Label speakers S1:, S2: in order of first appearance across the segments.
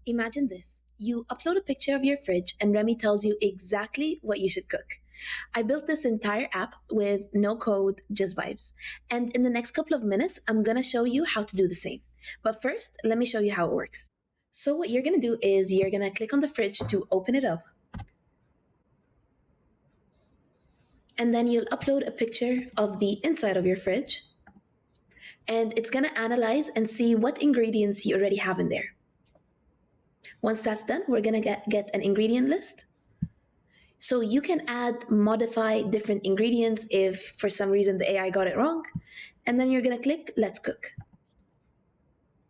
S1: Imagine this. You upload a picture of your fridge and Remy tells you exactly what you should cook. I built this entire app with no code, just vibes. And in the next couple of minutes, I'm gonna show you how to do the same. But first, let me show you how it works. So what you're gonna do is you're gonna click on the fridge to open it up. And then you'll upload a picture of the inside of your fridge. And it's gonna analyze and see what ingredients you already have in there. Once that's done, we're gonna get an ingredient list. So you can add, modify different ingredients if for some reason the AI got it wrong. And then you're gonna click Let's Cook.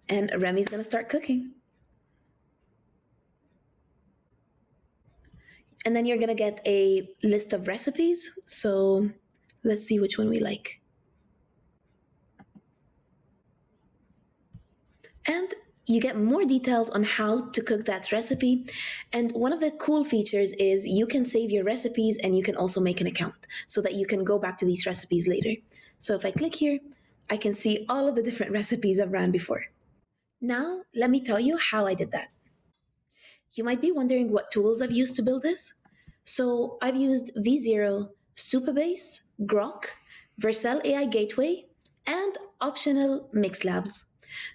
S1: And Remy's gonna start cooking. And then you're gonna get a list of recipes. So let's see which one we like. And you get more details on how to cook that recipe. And one of the cool features is you can save your recipes and you can also make an account so that you can go back to these recipes later. So if I click here, I can see all of the different recipes I've ran before. Now, let me tell you how I did that. You might be wondering what tools I've used to build this. So I've used V0, Supabase, Grok, Vercel AI Gateway, and optional Mix Labs.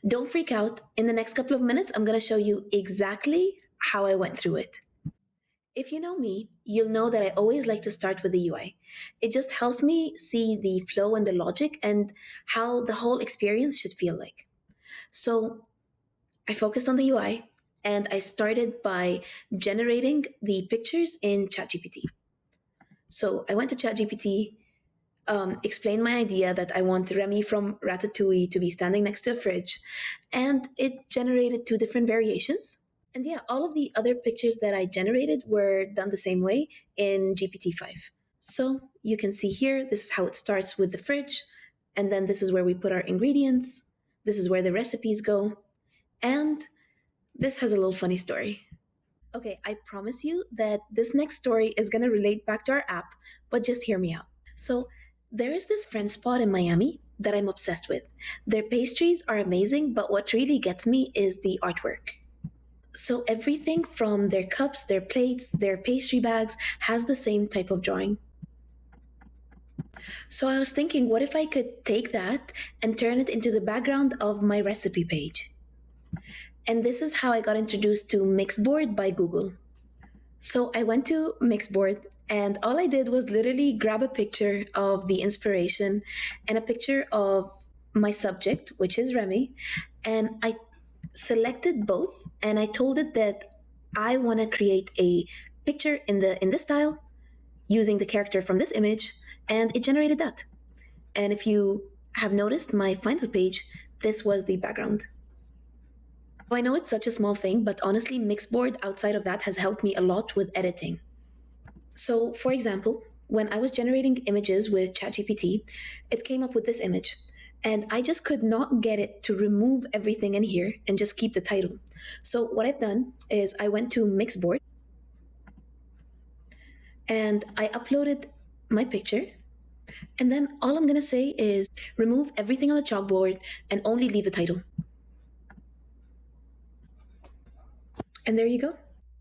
S1: Don't freak out. In the next couple of minutes, I'm going to show you exactly how I went through it. If you know me, you'll know that I always like to start with the UI. It just helps me see the flow and the logic and how the whole experience should feel like. So I focused on the UI and I started by generating the pictures in ChatGPT. So I went to ChatGPT, explained my idea that I want Remy from Ratatouille to be standing next to a fridge, and it generated two different variations. And yeah, all of the other pictures that I generated were done the same way in GPT-5. So you can see here, this is how it starts with the fridge, and then this is where we put our ingredients, this is where the recipes go, and this has a little funny story. Okay, I promise you that this next story is going to relate back to our app, but just hear me out. So, there is this French spot in Miami that I'm obsessed with. Their pastries are amazing, but what really gets me is the artwork. So, everything from their cups, their plates, their pastry bags has the same type of drawing. So, I was thinking, what if I could take that and turn it into the background of my recipe page? And this is how I got introduced to Mixboard by Google. So I went to Mixboard and all I did was literally grab a picture of the inspiration and a picture of my subject, which is Remy, and I selected both and I told it that I want to create a picture in this style using the character from this image, and it generated that. And if you have noticed my final page, this was the background. I know it's such a small thing, but honestly, Mixboard outside of that has helped me a lot with editing. So, for example, when I was generating images with ChatGPT, it came up with this image. And I just could not get it to remove everything in here and just keep the title. So, what I've done is I went to Mixboard and I uploaded my picture. And then all I'm going to say is remove everything on the chalkboard and only leave the title. And there you go.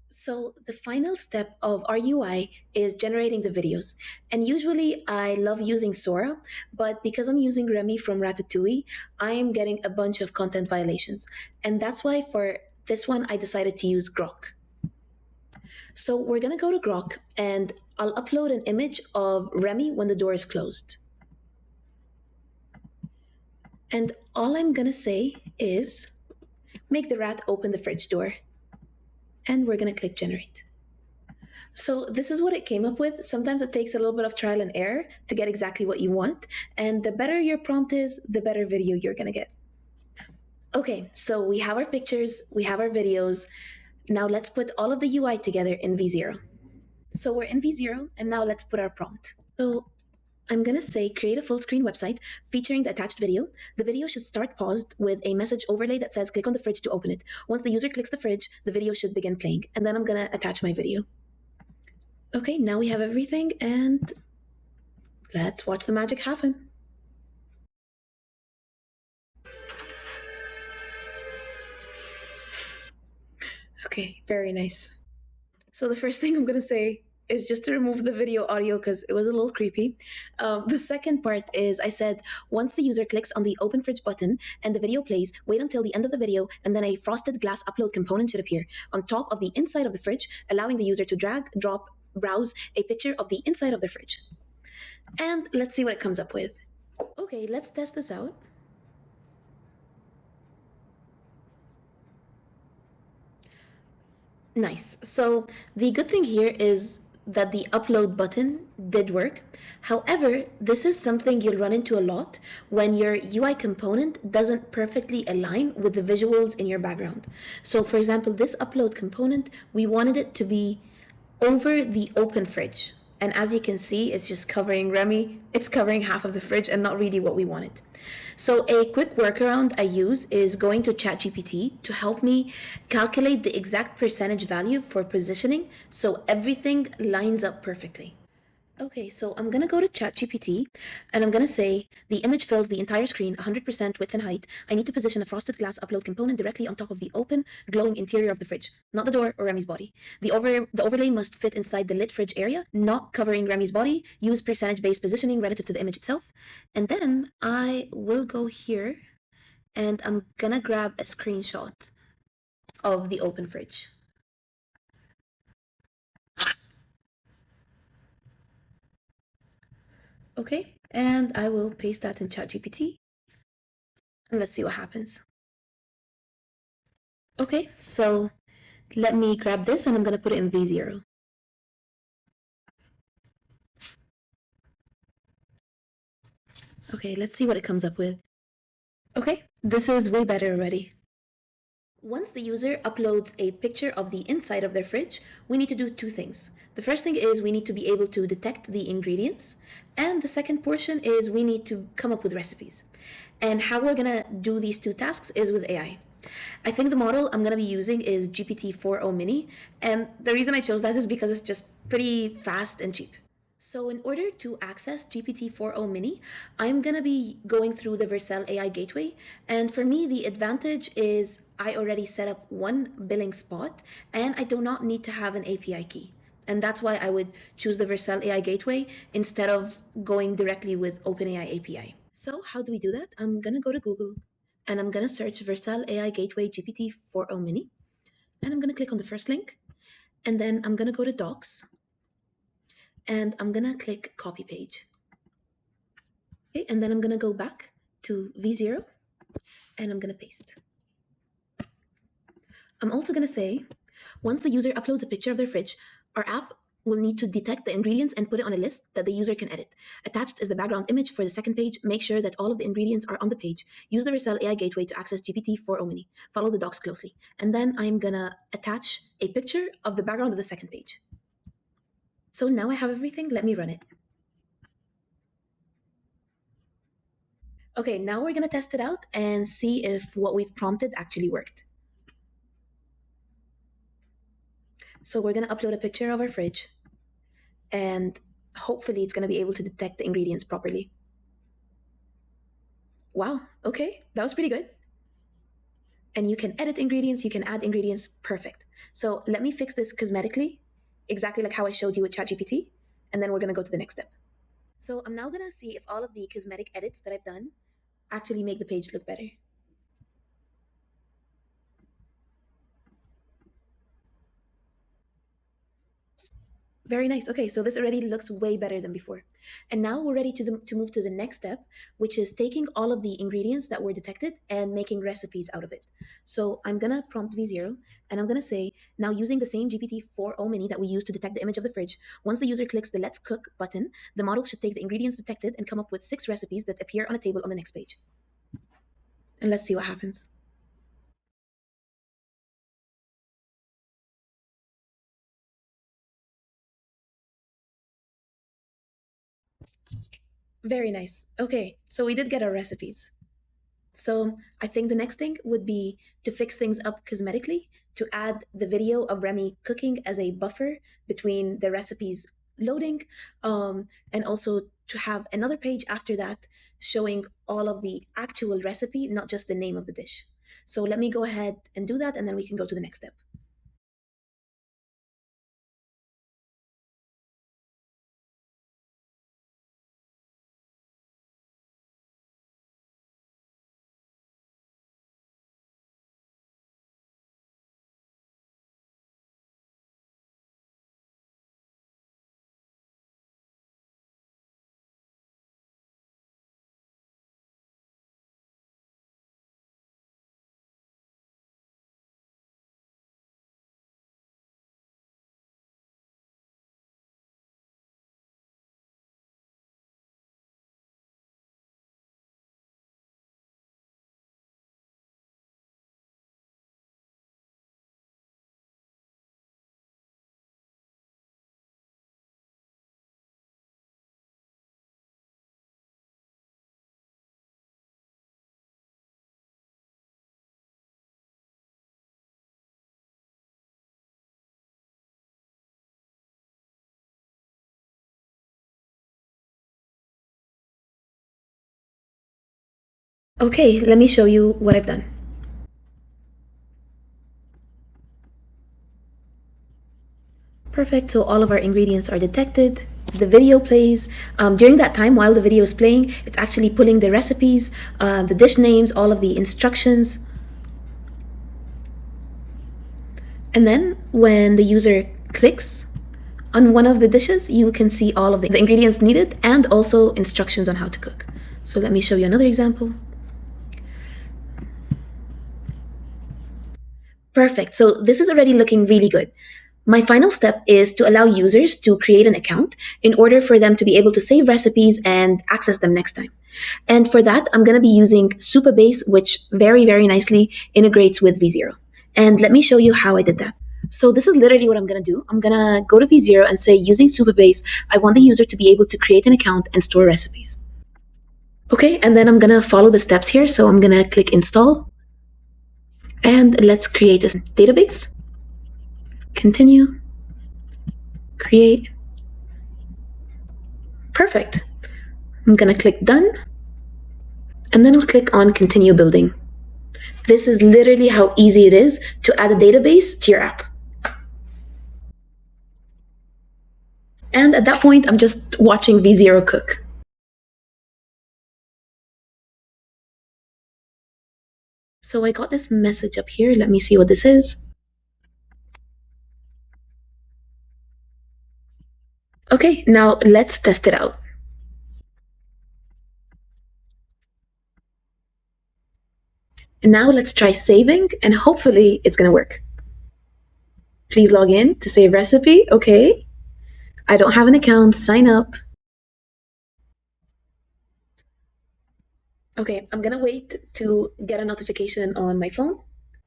S1: So the final step of our UI is generating the videos. And usually I love using Sora, but because I'm using Remy from Ratatouille, I am getting a bunch of content violations. And that's why for this one, I decided to use Grok. So we're gonna go to Grok and I'll upload an image of Remy when the door is closed. And all I'm gonna say is, make the rat open the fridge door. And we're gonna click generate. So this is what it came up with. Sometimes it takes a little bit of trial and error to get exactly what you want. And the better your prompt is, the better video you're gonna get. Okay, so we have our pictures, we have our videos. Now let's put all of the UI together in V0. So we're in V0 and now let's put our prompt. So I'm gonna say create a full screen website featuring the attached video. The video should start paused with a message overlay that says click on the fridge to open it. Once the user clicks the fridge, the video should begin playing. And then I'm gonna attach my video. Okay, now we have everything and let's watch the magic happen. Okay, very nice. So the first thing I'm gonna say is just to remove the video audio because it was a little creepy. The second part is I said once the user clicks on the open fridge button and the video plays, wait until the end of the video and then a frosted glass upload component should appear on top of the inside of the fridge, allowing the user to drag, drop, browse a picture of the inside of their fridge. And let's see what it comes up with. Okay, let's test this out. Nice. So the good thing here is that the upload button did work. However, this is something you'll run into a lot when your UI component doesn't perfectly align with the visuals in your background. So for example, this upload component, we wanted it to be over the open fridge. And as you can see, it's just covering Remy. It's covering half of the fridge and not really what we wanted. So a quick workaround I use is going to ChatGPT to help me calculate the exact percentage value for positioning so everything lines up perfectly. Okay, so I'm gonna go to ChatGPT and I'm gonna say the image fills the entire screen 100% width and height. I need to position a frosted glass upload component directly on top of the open, glowing interior of the fridge, not the door or Remy's body. The overlay must fit inside the lit fridge area, not covering Remy's body. Use percentage-based positioning relative to the image itself. And then I will go here and I'm gonna grab a screenshot of the open fridge. Okay, and I will paste that in ChatGPT. And let's see what happens. Okay, so let me grab this and I'm going to put it in V0. Okay, let's see what it comes up with. Okay, this is way better already. Once the user uploads a picture of the inside of their fridge, we need to do two things. The first thing is we need to be able to detect the ingredients, and the second portion is we need to come up with recipes. And how we're gonna do these two tasks is with AI. I think the model I'm gonna be using is GPT-4o mini, and the reason I chose that is because it's just pretty fast and cheap. So in order to access GPT-4o mini, I'm gonna be going through the Vercel AI Gateway. And for me, the advantage is I already set up one billing spot and I do not need to have an API key. And that's why I would choose the Vercel AI Gateway instead of going directly with OpenAI API. So how do we do that? I'm gonna go to Google and I'm gonna search Vercel AI Gateway GPT-4o mini. And I'm gonna click on the first link. And then I'm gonna go to Docs and I'm gonna click copy page. Okay, and then I'm gonna go back to V0 and I'm gonna paste. I'm also gonna say, once the user uploads a picture of their fridge, our app will need to detect the ingredients and put it on a list that the user can edit. Attached is the background image for the second page. Make sure that all of the ingredients are on the page. Use the Vercel AI Gateway to access GPT-4o mini. Follow the docs closely. And then I'm gonna attach a picture of the background of the second page. So now I have everything, let me run it. Okay, now we're gonna test it out and see if what we've prompted actually worked. So we're gonna upload a picture of our fridge and hopefully it's gonna be able to detect the ingredients properly. Wow, okay, that was pretty good. And you can edit ingredients, you can add ingredients, perfect. So let me fix this cosmetically, exactly like how I showed you with ChatGPT, and then we're gonna go to the next step. So I'm now gonna see if all of the cosmetic edits that I've done actually make the page look better. Very nice. Okay, so this already looks way better than before. And now we're ready to move to the next step, which is taking all of the ingredients that were detected and making recipes out of it. So I'm gonna prompt V0 and I'm gonna say, now using the same GPT-4o mini that we used to detect the image of the fridge, once the user clicks the Let's Cook button, the model should take the ingredients detected and come up with 6 recipes that appear on a table on the next page. And let's see what happens. Very nice. Okay, so we did get our recipes. So I think the next thing would be to fix things up cosmetically, to add the video of Remy cooking as a buffer between the recipes loading, and also to have another page after that showing all of the actual recipe, not just the name of the dish. So let me go ahead and do that, and then we can go to the next step. Okay, let me show you what I've done. Perfect, so all of our ingredients are detected. The video plays. During that time, while the video is playing, it's actually pulling the recipes, the dish names, all of the instructions. And then when the user clicks on one of the dishes, you can see all of the ingredients needed and also instructions on how to cook. So let me show you another example. Perfect. So this is already looking really good. My final step is to allow users to create an account in order for them to be able to save recipes and access them next time. And for that, I'm going to be using Supabase, which very, very nicely integrates with V0. And let me show you how I did that. So this is literally what I'm going to do. I'm going to go to V0 and say, using Supabase, I want the user to be able to create an account and store recipes. Okay, and then I'm going to follow the steps here. So I'm going to click install and let's create a database. Continue, create. Perfect. I'm going to click done and then I'll click on continue building. This is literally how easy it is to add a database to your app. And at that point, I'm just watching V0 cook. So I got this message up here. Let me see what this is. Okay, now let's test it out. And now let's try saving and hopefully it's gonna work. Please log in to save recipe. Okay. I don't have an account. Sign up. Okay, I'm gonna wait to get a notification on my phone.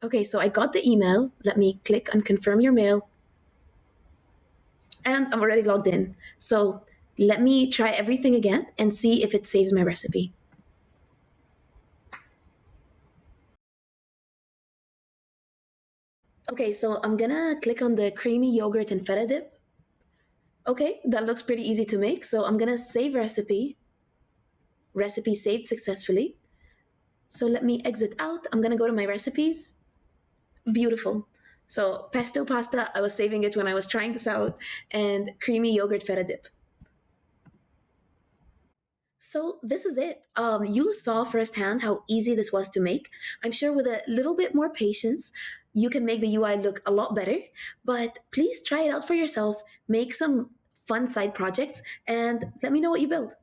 S1: Okay, so I got the email. Let me click on confirm your mail. And I'm already logged in. So let me try everything again and see if it saves my recipe. Okay, so I'm gonna click on the creamy yogurt and feta dip. Okay, that looks pretty easy to make. So I'm gonna save recipe. Recipe saved successfully. So let me exit out. I'm gonna go to my recipes. Beautiful. So pesto pasta, I was saving it when I was trying this out, and creamy yogurt feta dip. So this is it. You saw firsthand how easy this was to make. I'm sure with a little bit more patience, you can make the UI look a lot better. But please try it out for yourself, make some fun side projects, and let me know what you build.